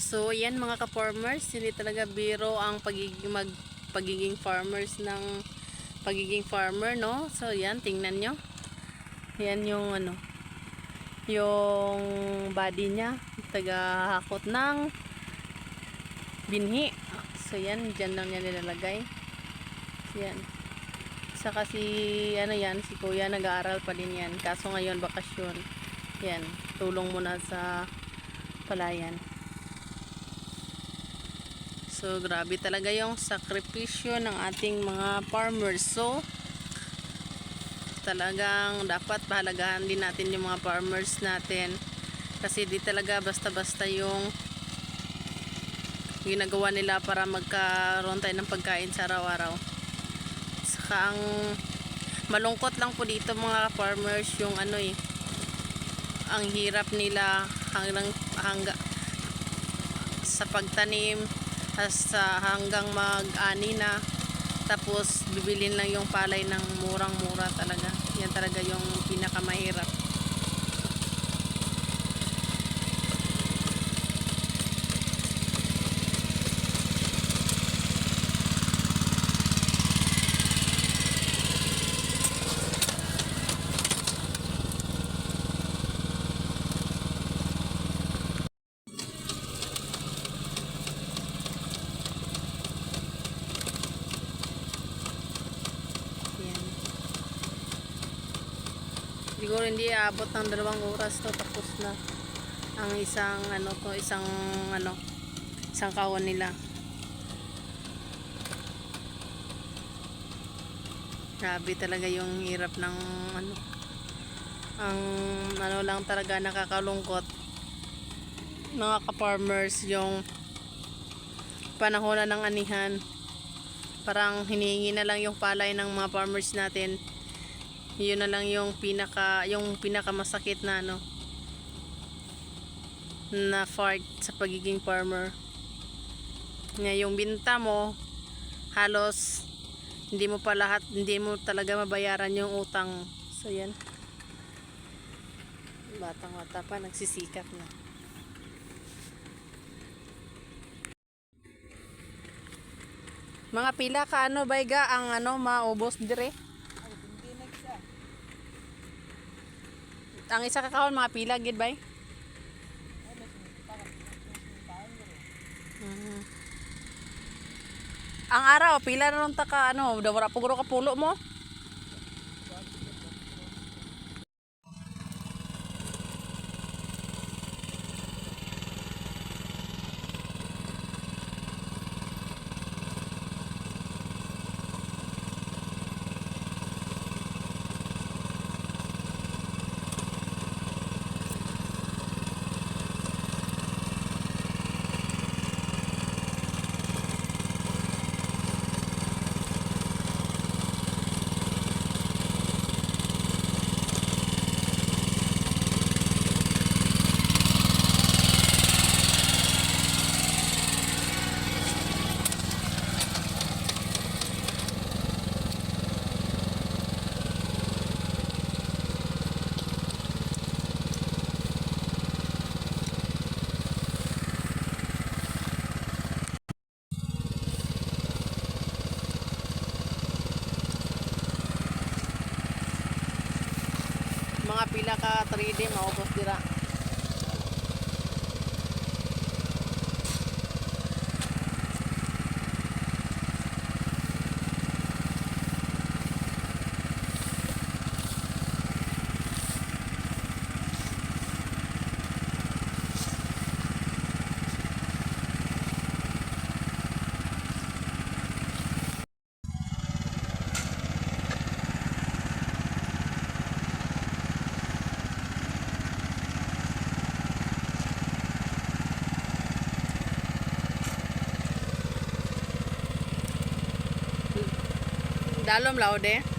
So, yan mga ka-farmers, hindi talaga biro ang pagiging farmers ng pagiging farmer, no? So, yan, tingnan nyo. Yan yung ano, yung body niya, taga-hakot ng binhi. So, yan, dyan lang niya nilalagay. Yan. Saka si, ano yan, si kuya nag-aaral pa din yan. Kaso ngayon, bakasyon. Yan, tulong muna sa palayan. So, grabe talaga yung sakripisyo ng ating mga farmers. So, talagang dapat pahalagahan din natin yung mga farmers natin. Kasi di talaga basta-basta yung ginagawa nila para magkaroon tayo ng pagkain sa araw-araw. Saka ang malungkot lang po dito mga farmers yung ano ang hirap nila hanggang sa pagtanim hanggang mag-ani na, tapos bibilin lang yung palay ng murang-mura talaga. Yan talaga yung pinakamahirap. Siguro hindi aabot ng 2 oras to, tapos na ang isang kahon nila. Grabe talaga yung hirap ng ang lang talaga nakakalungkot mga ka-farmers, yung panahon na ng anihan, parang hinihingi na lang yung palay ng mga farmers natin. Yun na lang yung pinaka masakit na na part sa pagiging farmer. Yung binta mo halos hindi mo talaga mabayaran yung utang mo. So yan, batang-bata pa nagsisikap na. Mga pila ka bayga ang maubos dire? Ang isa ka kahon mga pila gid bay? Ang araw pila na ron ta ka dawara puguro ka pulo mo? Mga pila ka 3D maubos dira. Dalom laude.